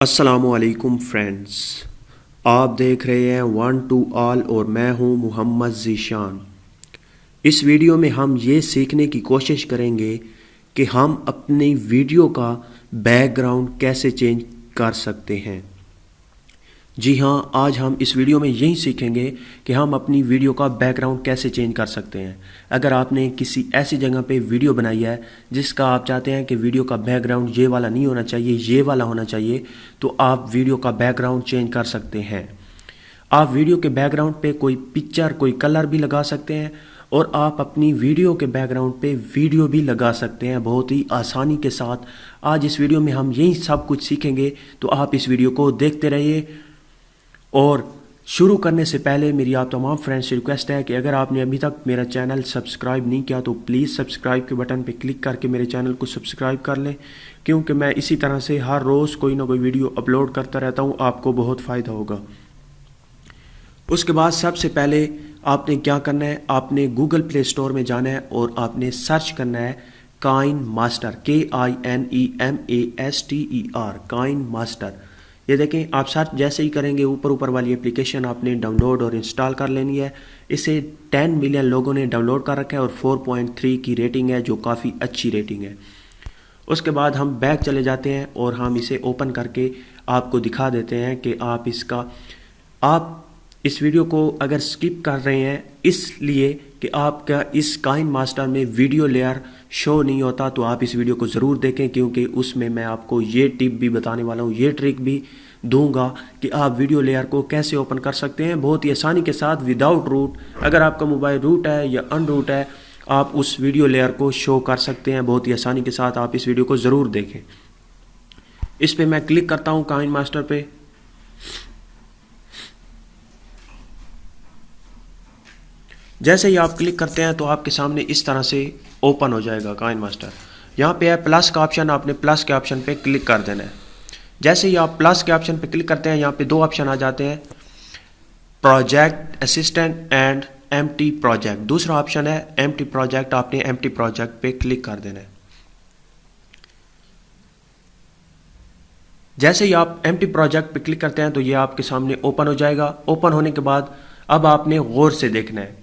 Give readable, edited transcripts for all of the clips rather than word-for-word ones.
अस्सलामुअलैकुम फ्रेंड्स, आप देख रहे हैं वन टू ऑल और मैं हूं मोहम्मद ज़ीशान। इस वीडियो में हम ये सीखने की कोशिश करेंगे कि हम अपनी वीडियो का बैकग्राउंड कैसे चेंज कर सकते हैं। जी हाँ, आज हम इस वीडियो में यही सीखेंगे कि हम अपनी वीडियो का बैकग्राउंड कैसे चेंज कर सकते हैं। अगर आपने किसी ऐसी जगह पे वीडियो बनाई है जिसका आप चाहते हैं कि वीडियो का बैकग्राउंड ये वाला नहीं होना चाहिए, ये वाला होना चाहिए, तो आप वीडियो का बैकग्राउंड चेंज कर सकते हैं। आप वीडियो के बैकग्राउंड पे कोई पिक्चर, कोई कलर भी लगा सकते हैं और आप अपनी वीडियो के बैकग्राउंड पे वीडियो भी लगा सकते हैं बहुत ही आसानी के साथ। आज इस वीडियो में हम यही सब कुछ सीखेंगे, तो आप इस वीडियो को देखते रहिए। और शुरू करने से पहले मेरी आप तमाम फ्रेंड्स से रिक्वेस्ट है कि अगर आपने अभी तक मेरा चैनल सब्सक्राइब नहीं किया तो प्लीज़ सब्सक्राइब के बटन पर क्लिक करके मेरे चैनल को सब्सक्राइब कर लें, क्योंकि मैं इसी तरह से हर रोज़ कोई ना कोई वीडियो अपलोड करता रहता हूँ। आपको बहुत फ़ायदा होगा। उसके बाद सबसे पहले आपने क्या करना है, आपने गूगल प्ले स्टोर में जाना है और आपने सर्च करना है KineMaster, KINEMASTER, KineMaster. ये देखें, आप सर्च जैसे ही करेंगे ऊपर वाली एप्लीकेशन आपने डाउनलोड और इंस्टॉल कर लेनी है। इसे 10 मिलियन लोगों ने डाउनलोड कर रखा है और 4.3 की रेटिंग है, जो काफ़ी अच्छी रेटिंग है। उसके बाद हम बैक चले जाते हैं और हम इसे ओपन करके आपको दिखा देते हैं कि आप इस वीडियो को अगर स्किप कर रहे हैं इसलिए कि आपका इस काइन मास्टर में वीडियो लेयर शो नहीं होता, तो आप इस वीडियो को ज़रूर देखें, क्योंकि उसमें मैं आपको ये टिप भी बताने वाला हूँ, ये ट्रिक भी दूंगा कि आप वीडियो लेयर को कैसे ओपन कर सकते हैं बहुत ही आसानी के साथ, विदाउट रूट। अगर आपका मोबाइल रूट है या अनरूट है, आप उस वीडियो लेयर को शो कर सकते हैं बहुत ही आसानी के साथ। आप इस वीडियो को ज़रूर देखें। इस पर मैं क्लिक करता हूँ काइन मास्टर पे। जैसे ही आप क्लिक करते हैं तो आपके सामने इस तरह से ओपन हो जाएगा काइन मास्टर। यहाँ पे है प्लस का ऑप्शन, आपने प्लस के ऑप्शन पे क्लिक कर देना है। जैसे ही आप प्लस के ऑप्शन पे क्लिक करते हैं, यहाँ पे दो ऑप्शन आ जाते हैं, project assistant and empty project. दूसरा ऑप्शन है एम्प्टी प्रोजेक्ट, आपने एम्प्टी प्रोजेक्ट पे क्लिक कर देना है। जैसे ही आप एम्प्टी प्रोजेक्ट पे क्लिक करते हैं तो ये आपके सामने ओपन हो जाएगा। ओपन होने के बाद अब आपने गौर से देखना है,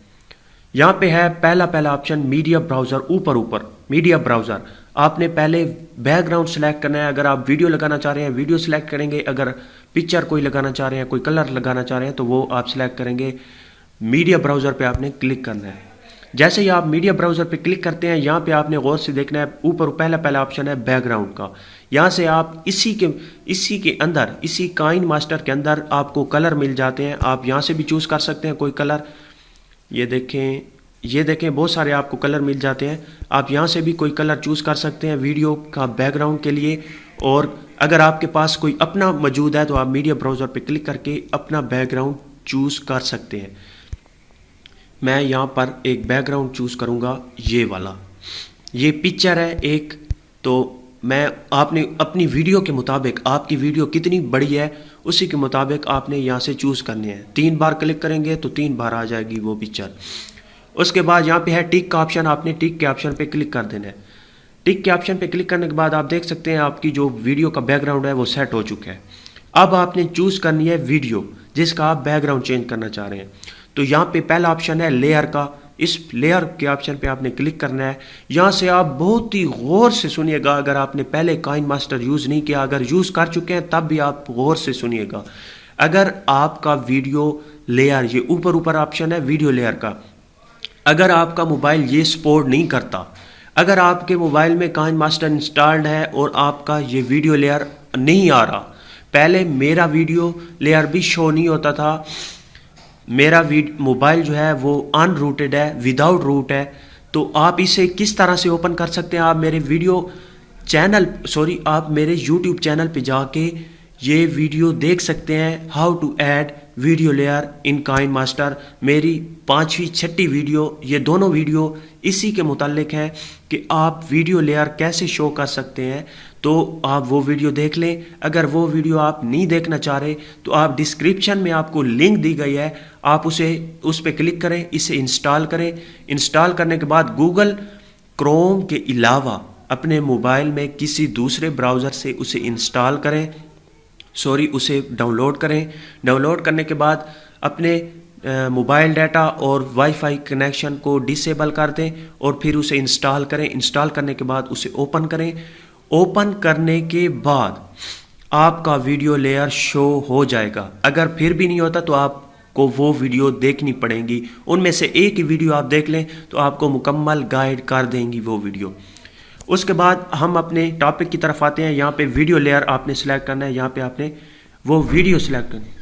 यहाँ पे है पहला ऑप्शन मीडिया ब्राउजर, ऊपर मीडिया ब्राउजर। आपने पहले बैकग्राउंड सेलेक्ट करना है। अगर आप वीडियो लगाना चाह रहे हैं वीडियो सेलेक्ट करेंगे, अगर पिक्चर कोई लगाना चाह रहे हैं, कोई कलर लगाना चाह रहे हैं, तो वो आप सिलेक्ट करेंगे। मीडिया ब्राउजर पे आपने क्लिक करना है। जैसे ही आप मीडिया ब्राउजर पे क्लिक करते हैं, यहाँ पे आपने गौर से देखना है, ऊपर पहला ऑप्शन है बैकग्राउंड का। यहाँ से आप इसी के अंदर, इसी काइन मास्टर के अंदर आपको कलर मिल जाते हैं। आप यहाँ से भी चूज कर सकते हैं कोई कलर। ये देखें बहुत सारे आपको कलर मिल जाते हैं। आप यहाँ से भी कोई कलर चूज़ कर सकते हैं वीडियो का बैकग्राउंड के लिए। और अगर आपके पास कोई अपना मौजूद है तो आप मीडिया ब्राउज़र पे क्लिक करके अपना बैकग्राउंड चूज़ कर सकते हैं। मैं यहाँ पर एक बैकग्राउंड चूज़ करूँगा, ये वाला। ये पिक्चर है एक, तो आपने अपनी वीडियो के मुताबिक, आपकी वीडियो कितनी बड़ी है उसी के मुताबिक आपने यहाँ से चूज़ करने हैं। 3 बार क्लिक करेंगे तो 3 बार आ जाएगी वो पिक्चर। उसके बाद यहाँ पे है टिक का ऑप्शन, आपने टिक के ऑप्शन पे क्लिक कर देना है। टिक के ऑप्शन पे क्लिक करने के बाद आप देख सकते हैं आपकी जो वीडियो का बैकग्राउंड है वो सेट हो चुका है। अब आपने चूज़ करनी है वीडियो जिसका आप बैकग्राउंड चेंज करना चाह रहे हैं। तो यहाँ पे पहला ऑप्शन है लेयर का, इस लेयर के ऑप्शन पे आपने क्लिक करना है। यहाँ से आप बहुत ही गौर से सुनिएगा। अगर आपने पहले काइन मास्टर यूज़ नहीं किया, अगर यूज़ कर चुके हैं तब भी आप गौर से सुनिएगा। अगर आपका वीडियो लेयर, ये ऊपर ऑप्शन है वीडियो लेयर का, अगर आपका मोबाइल ये सपोर्ट नहीं करता, अगर आपके मोबाइल में काइन मास्टर इंस्टॉल्ड है और आपका ये वीडियो लेयर नहीं आ रहा, पहले मेरा वीडियो लेयर भी शो नहीं होता था, मेरा मोबाइल जो है वो अनरूटेड है, विदाउट रूट है, तो आप इसे किस तरह से ओपन कर सकते हैं। आप मेरे यूट्यूब चैनल पे जाके ये वीडियो देख सकते हैं, how to add video layer in KineMaster. मेरी 5वीं 6ठी वीडियो, ये दोनों वीडियो इसी के मुताल्लिक है कि आप वीडियो लेयर कैसे शो कर सकते हैं। तो आप वो वीडियो देख लें। अगर वो वीडियो आप नहीं देखना चाह रहे तो आप डिस्क्रिप्शन में आपको लिंक दी गई है, आप उस पर क्लिक करें, इसे इंस्टॉल करें। इंस्टॉल करने के बाद गूगल क्रोम के अलावा अपने मोबाइल में किसी दूसरे ब्राउज़र से उसे इंस्टॉल करें। सॉरी उसे डाउनलोड करें। डाउनलोड करने के बाद अपने मोबाइल डाटा और वाईफाई कनेक्शन को डिसेबल कर दें और फिर उसे इंस्टॉल करें। इंस्टॉल करने के बाद उसे ओपन करें। ओपन करने के बाद आपका वीडियो लेयर शो हो जाएगा। अगर फिर भी नहीं होता तो आपको वो वीडियो देखनी पड़ेगी। उनमें से एक ही वीडियो आप देख लें तो आपको मुकम्मल गाइड कर देंगी वो वीडियो। उसके बाद हम अपने टॉपिक की तरफ आते हैं। यहाँ पे वीडियो लेयर आपने सिलेक्ट करना है। यहाँ पे आपने वो वीडियो सिलेक्ट करनी है।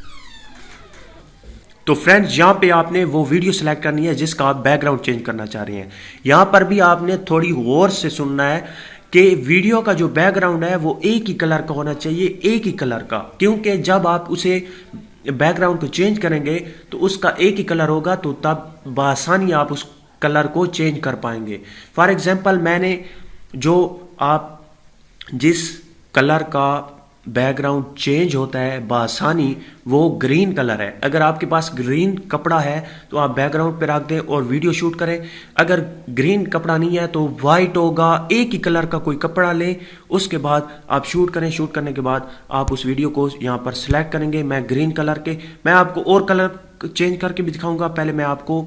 तो फ्रेंड्स यहाँ पे आपने वो वीडियो सिलेक्ट करनी है जिसका आप बैकग्राउंड चेंज करना चाह रहे हैं। यहाँ पर भी आपने थोड़ी गौर से सुनना है कि वीडियो का जो बैकग्राउंड है वो एक ही कलर का होना चाहिए, एक ही कलर का, क्योंकि जब आप उसे बैकग्राउंड को चेंज करेंगे तो उसका एक ही कलर होगा, तो तब बआसानी आप उस कलर को चेंज कर पाएंगे। फॉर एग्जांपल मैंने जो आप जिस कलर का बैकग्राउंड चेंज होता है बआसानी वो ग्रीन कलर है। अगर आपके पास ग्रीन कपड़ा है तो आप बैकग्राउंड पे रख दें और वीडियो शूट करें। अगर ग्रीन कपड़ा नहीं है तो वाइट होगा, एक ही कलर का कोई कपड़ा लें, उसके बाद आप शूट करें। शूट करने के बाद आप उस वीडियो को यहाँ पर सिलेक्ट करेंगे। मैं ग्रीन कलर के, मैं आपको और कलर चेंज करके भी दिखाऊंगा। पहले मैं आपको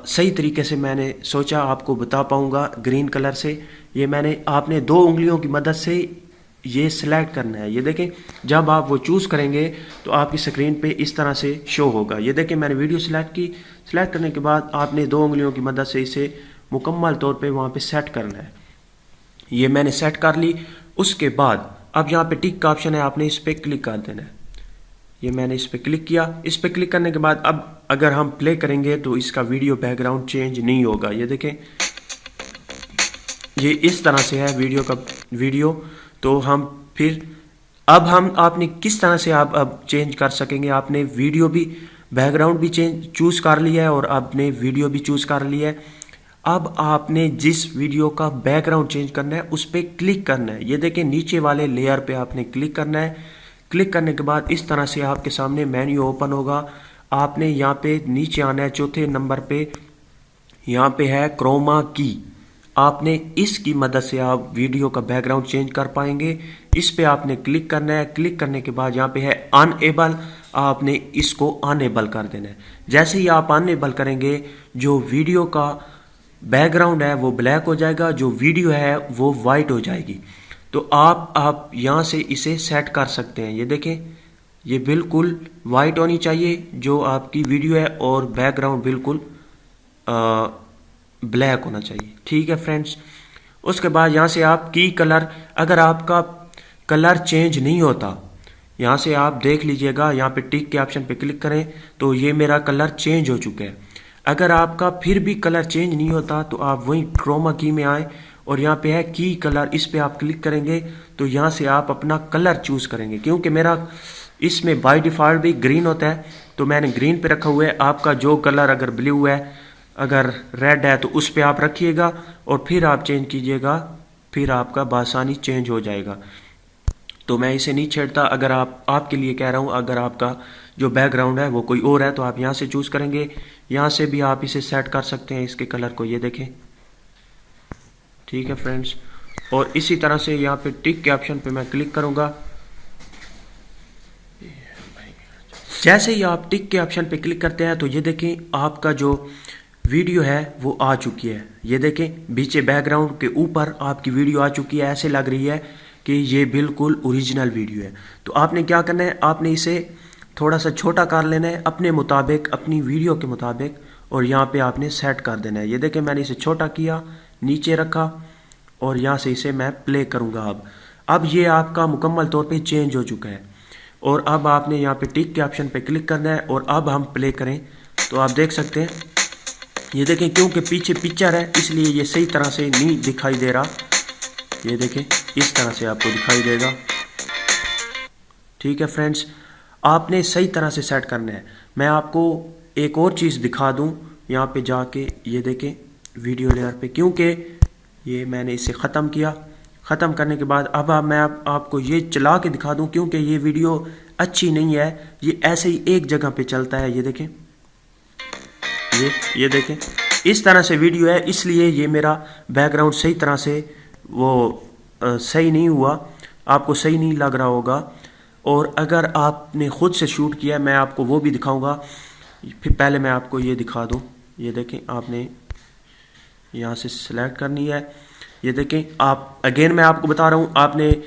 सही तरीके से मैंने सोचा आपको बता पाऊंगा ग्रीन कलर से। ये मैंने आपने 2 उंगलियों की मदद से ये सिलेक्ट करना है। ये देखें, जब आप वो चूज़ करेंगे तो आपकी स्क्रीन पे इस तरह से शो होगा। ये देखें मैंने वीडियो सिलेक्ट की। सिलेक्ट करने के बाद आपने 2 उंगलियों की मदद से इसे मुकम्मल तौर पे वहाँ पे सेट करना है। ये मैंने सेट कर ली। उसके बाद अब यहाँ पे टिक का ऑप्शन है, आपने इस पर क्लिक कर देना है। ये मैंने इस पर क्लिक किया। इस पर क्लिक करने के बाद अब अगर हम प्ले करेंगे तो इसका वीडियो बैकग्राउंड चेंज नहीं होगा। ये देखें, ये इस तरह से है वीडियो का वीडियो। तो हम फिर अब हम आपने किस तरह से आप अब चेंज कर सकेंगे। आपने वीडियो भी बैकग्राउंड भी चूज कर लिया है और आपने वीडियो भी चूज कर लिया है। अब आपने जिस वीडियो का बैकग्राउंड चेंज करना है उस पर क्लिक करना है। ये देखें, नीचे वाले लेयर पे आपने क्लिक करना है। क्लिक करने के बाद इस तरह से आपके सामने मेन्यू ओपन होगा। आपने यहाँ पे नीचे आना है, चौथे नंबर पे यहाँ पे है क्रोमा की। आपने इसकी मदद से आप वीडियो का बैकग्राउंड चेंज कर पाएंगे। इस पे आपने क्लिक करना है। क्लिक करने के बाद यहाँ पे है अनएबल, आपने इसको अनएबल कर देना है। जैसे ही आप अनएबल करेंगे जो वीडियो का बैकग्राउंड है वो ब्लैक हो जाएगा, जो वीडियो है वो वाइट हो जाएगी। तो आप यहाँ से इसे सेट कर सकते हैं। ये देखें, ये बिल्कुल वाइट होनी चाहिए जो आपकी वीडियो है और बैकग्राउंड बिल्कुल ब्लैक होना चाहिए। ठीक है फ्रेंड्स। उसके बाद यहाँ से आप की कलर, अगर आपका कलर चेंज नहीं होता, यहाँ से आप देख लीजिएगा, यहाँ पे टिक के ऑप्शन पे क्लिक करें तो ये मेरा कलर चेंज हो चुका है। अगर आपका फिर भी कलर चेंज नहीं होता तो आप वहीं क्रोमा की में आए और यहाँ पे है की कलर, इस पे आप क्लिक करेंगे तो यहाँ से आप अपना कलर चूज करेंगे। क्योंकि मेरा इसमें बाय डिफ़ॉल्ट भी ग्रीन होता है तो मैंने ग्रीन पे रखा हुआ है। आपका जो कलर अगर ब्लू है, अगर रेड है तो उस पे आप रखिएगा और फिर आप चेंज कीजिएगा, फिर आपका बआसानी चेंज हो जाएगा। तो मैं इसे नहीं छेड़ता। अगर आपके लिए कह रहा हूँ, अगर आपका जो बैकग्राउंड है वो कोई और है तो आप यहाँ से चूज करेंगे। यहाँ से भी आप इसे सेट कर सकते हैं इसके कलर को। ये देखें, ठीक है फ्रेंड्स। और इसी तरह से यहाँ पे टिक के ऑप्शन पे मैं क्लिक करूंगा। जैसे ही आप टिक के ऑप्शन पे क्लिक करते हैं तो ये देखें, आपका जो वीडियो है वो आ चुकी है। ये देखें, पीछे बैकग्राउंड के ऊपर आपकी वीडियो आ चुकी है। ऐसे लग रही है कि ये बिल्कुल ओरिजिनल वीडियो है। तो आपने क्या करना है, आपने इसे थोड़ा सा छोटा कर लेना है अपने मुताबिक, अपनी वीडियो के मुताबिक, और यहाँ पे आपने सेट कर देना है। ये देखें, मैंने इसे छोटा किया, नीचे रखा और यहाँ से इसे मैं प्ले करूँगा। अब ये आपका मुकम्मल तौर पे चेंज हो चुका है। और अब आपने यहाँ पे टिक के ऑप्शन पे क्लिक करना है और अब हम प्ले करें तो आप देख सकते हैं। ये देखें, क्योंकि पीछे पिक्चर है इसलिए ये सही तरह से नहीं दिखाई दे रहा। ये देखें, इस तरह से आपको दिखाई देगा। ठीक है फ्रेंड्स, आपने सही तरह से सेट करना है। मैं आपको एक और चीज़ दिखा दूं यहाँ पे जाके। ये देखें वीडियो लेयर पे, क्योंकि ये मैंने इसे ख़त्म किया। ख़त्म करने के बाद अब मैं आपको ये चला के दिखा दूं, क्योंकि ये वीडियो अच्छी नहीं है, ये ऐसे ही एक जगह पे चलता है। ये देखें, ये देखें, इस तरह से वीडियो है, इसलिए ये मेरा बैकग्राउंड सही तरह से वो सही नहीं हुआ। आपको सही नहीं लग रहा होगा। और अगर आपने ख़ुद से शूट किया है, मैं आपको वो भी दिखाऊंगा। फिर पहले मैं आपको ये दिखा दूँ। ये देखें, आपने यहाँ से सिलेक्ट करनी है। ये देखें, आप अगेन मैं आपको बता रहा हूँ, आपने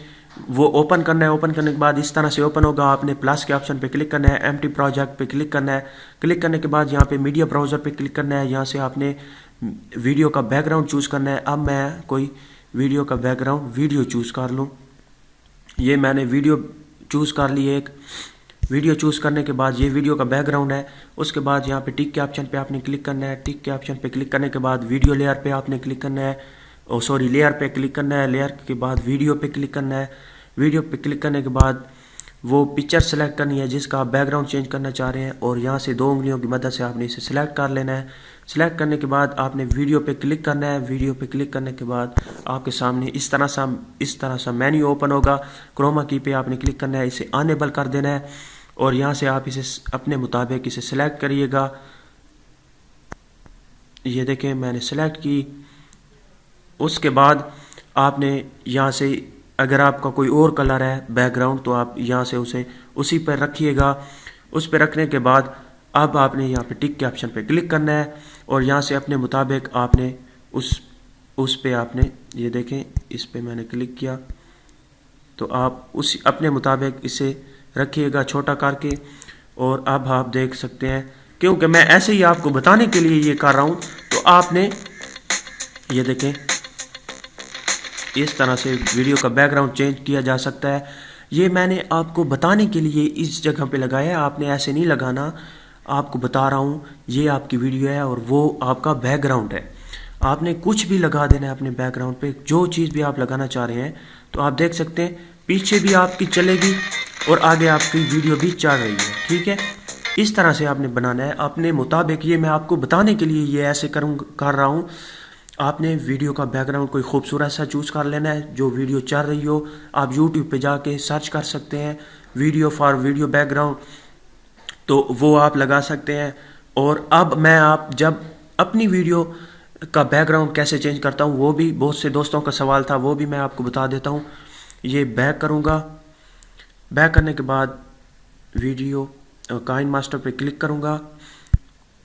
वो ओपन करना है। ओपन करने के बाद इस तरह से ओपन होगा। आपने प्लस के ऑप्शन पे क्लिक करना है, एम्प्टी प्रोजेक्ट पे क्लिक करना है। क्लिक करने के बाद यहाँ पे मीडिया ब्राउज़र पे क्लिक करना है। यहाँ से आपने वीडियो का बैकग्राउंड चूज़ करना है। अब मैं कोई वीडियो का बैकग्राउंड वीडियो चूज़ कर लूँ। ये मैंने वीडियो चूज़ कर ली। एक वीडियो चूज़ करने के बाद ये वीडियो का बैकग्राउंड है। उसके बाद यहाँ पे टिक के ऑप्शन पे आपने क्लिक करना है। टिक के ऑप्शन पे क्लिक करने के बाद वीडियो लेयर पे आपने क्लिक करना है। लेयर पे क्लिक करना है। लेयर के बाद वीडियो पे क्लिक करना है। वीडियो पे क्लिक करने के बाद वो पिक्चर सेलेक्ट करनी है जिसका आप बैकग्राउंड चेंज करना चाह रहे हैं, और यहाँ से 2 उंगलियों की मदद से आपने इसे सिलेक्ट कर लेना है। सिलेक्ट करने के बाद आपने वीडियो पे क्लिक करना है। वीडियो पे क्लिक करने के बाद आपके सामने इस तरह सा मेन्यू ओपन होगा। क्रोमा की पे आपने क्लिक करना है, इसे अनेबल कर देना है, और यहाँ से आप इसे अपने मुताबिक इसे सिलेक्ट करिएगा। ये देखें, मैंने सिलेक्ट की। उसके बाद आपने यहाँ से, अगर आपका कोई और कलर है बैकग्राउंड, तो आप यहाँ से उसे उसी पर रखिएगा। उस पर रखने के बाद अब आपने यहाँ पे टिक के ऑप्शन पे क्लिक करना है, और यहाँ से अपने मुताबिक आपने उस पे आपने, ये देखें, इस पे मैंने क्लिक किया, तो आप उस अपने मुताबिक इसे रखिएगा छोटा करके। और अब आप देख सकते हैं, क्योंकि मैं ऐसे ही आपको बताने के लिए ये कर रहा हूँ, तो आपने ये देखें, इस तरह से वीडियो का बैकग्राउंड चेंज किया जा सकता है। ये मैंने आपको बताने के लिए इस जगह पे लगाया है, आपने ऐसे नहीं लगाना। आपको बता रहा हूँ, ये आपकी वीडियो है और वो आपका बैकग्राउंड है। आपने कुछ भी लगा देना है अपने बैकग्राउंड पे, जो चीज़ भी आप लगाना चाह रहे हैं। तो आप देख सकते हैं, पीछे भी आपकी चलेगी और आगे आपकी वीडियो भी चल रही है। ठीक है, इस तरह से आपने बनाना है अपने मुताबिक। ये मैं आपको बताने के लिए ये ऐसे कर रहा हूँ। आपने वीडियो का बैकग्राउंड कोई खूबसूरत सा चूज़ कर लेना है, जो वीडियो चल रही हो। आप यूट्यूब पे जाके सर्च कर सकते हैं वीडियो फॉर वीडियो बैकग्राउंड, तो वो आप लगा सकते हैं। और अब मैं आप जब अपनी वीडियो का बैकग्राउंड कैसे चेंज करता हूँ, वो भी बहुत से दोस्तों का सवाल था, वो भी मैं आपको बता देता हूँ। ये बैक करूँगा। बैक करने के बाद वीडियो काइन मास्टर पे क्लिक करूँगा,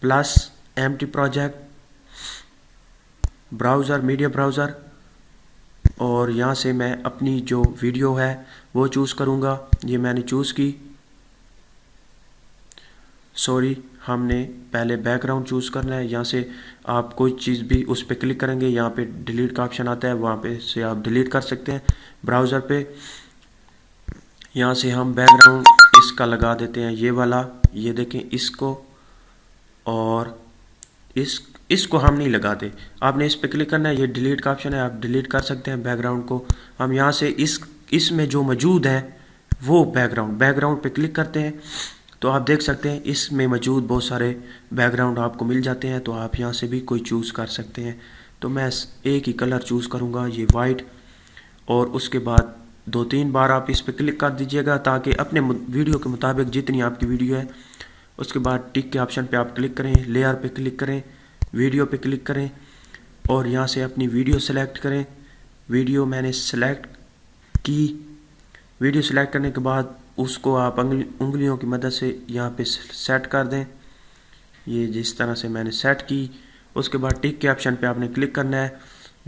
plus empty project, browser, media browser, और यहाँ से मैं अपनी जो वीडियो है वो चूज़ करूँगा। ये मैंने चूज़ की। सॉरी, हमने पहले बैकग्राउंड चूज़ करना है। यहाँ से आप कोई चीज़ भी उस पर क्लिक करेंगे, यहाँ पे डिलीट का ऑप्शन आता है, वहाँ पे से आप डिलीट कर सकते हैं ब्राउज़र पे। यहाँ से हम बैकग्राउंड इसका लगा देते हैं, ये वाला, ये देखें इसको, और इसको हम नहीं लगाते। आपने इस पे क्लिक करना है, ये डिलीट का ऑप्शन है, आप डिलीट कर सकते हैं बैकग्राउंड को। हम यहाँ से इसमें जो मौजूद है वो बैकग्राउंड पे क्लिक करते हैं, तो आप देख सकते हैं इसमें मौजूद बहुत सारे बैकग्राउंड आपको मिल जाते हैं। तो आप यहाँ से भी कोई चूज़ कर सकते हैं। तो मैं एक ही कलर चूज़ करूँगा, ये वाइट, और उसके बाद 2-3 बार आप इस पर क्लिक कर दीजिएगा, ताकि अपने वीडियो के मुताबिक जितनी आपकी वीडियो है। उसके बाद टिक के ऑप्शन पे आप क्लिक करें, लेयर पे क्लिक करें, वीडियो पे क्लिक करें, और यहाँ से अपनी वीडियो सेलेक्ट करें। वीडियो मैंने सेलेक्ट की। वीडियो सेलेक्ट करने के बाद उसको आप उंगलियों की मदद से यहाँ पे सेट कर दें, ये जिस तरह से मैंने सेट की। उसके बाद टिक के ऑप्शन पे आपने क्लिक करना है,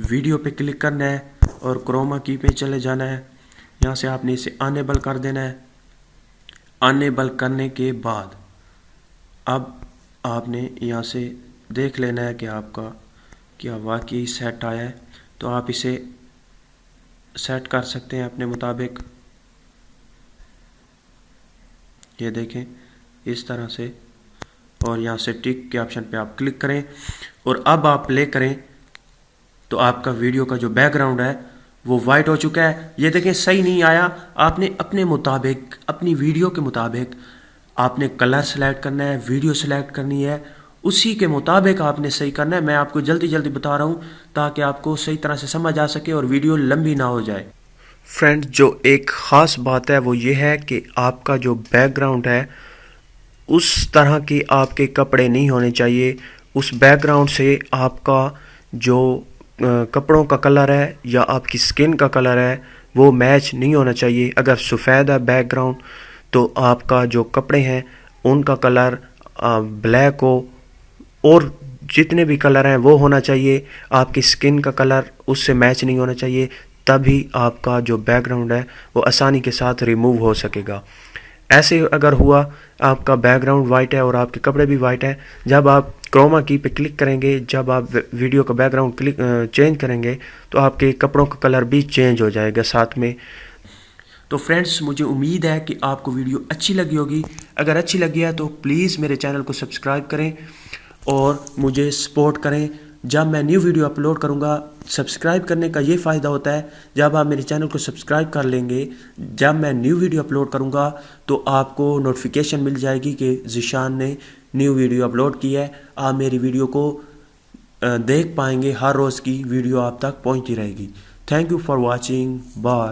वीडियो पे क्लिक करना है, और क्रोमा की पे चले जाना है। यहाँ से आपने इसे अनेबल कर देना है। अनेबल करने के बाद अब आपने यहाँ से देख लेना है कि आपका क्या वाकई सेट आया है। तो आप इसे सेट कर सकते हैं अपने मुताबिक। ये देखें इस तरह से, और यहाँ से टिक के ऑप्शन पे आप क्लिक करें, और अब आप प्ले करें तो आपका वीडियो का जो बैकग्राउंड है वो वाइट हो चुका है। ये देखें सही नहीं आया। आपने अपने मुताबिक, अपनी वीडियो के मुताबिक आपने कलर सेलेक्ट करना है, वीडियो सेलेक्ट करनी है, उसी के मुताबिक आपने सही करना है। मैं आपको जल्दी जल्दी बता रहा हूँ ताकि आपको सही तरह से समझ आ सके और वीडियो लंबी ना हो जाए। फ्रेंड, जो एक ख़ास बात है वो ये है कि आपका जो बैकग्राउंड है उस तरह के आपके कपड़े नहीं होने चाहिए। उस बैकग्राउंड से आपका जो कपड़ों का कलर है या आपकी स्किन का कलर है वो मैच नहीं होना चाहिए। अगर सफ़ेद है बैकग्राउंड तो आपका जो कपड़े हैं उनका कलर ब्लैक हो, और जितने भी कलर हैं वो होना चाहिए। आपकी स्किन का कलर उससे मैच नहीं होना चाहिए, तभी आपका जो बैकग्राउंड है वो आसानी के साथ रिमूव हो सकेगा। ऐसे अगर हुआ आपका बैकग्राउंड वाइट है और आपके कपड़े भी वाइट हैं, जब आप क्रोमा की पे क्लिक करेंगे, जब आप वीडियो का बैकग्राउंड चेंज करेंगे तो आपके कपड़ों का कलर भी चेंज हो जाएगा साथ में। तो फ्रेंड्स, मुझे उम्मीद है कि आपको वीडियो अच्छी लगी होगी। अगर अच्छी लगी है तो प्लीज़ मेरे चैनल को सब्सक्राइब करें और मुझे सपोर्ट करें। जब मैं न्यू वीडियो अपलोड करूंगा, सब्सक्राइब करने का ये फ़ायदा होता है, जब आप मेरे चैनल को सब्सक्राइब कर लेंगे, जब मैं न्यू वीडियो अपलोड करूंगा तो आपको नोटिफिकेशन मिल जाएगी कि ज़ीशान ने न्यू वीडियो अपलोड की है। आप मेरी वीडियो को देख पाएंगे, हर रोज़ की वीडियो आप तक पहुंचती रहेगी। Thank you for watching. Bye.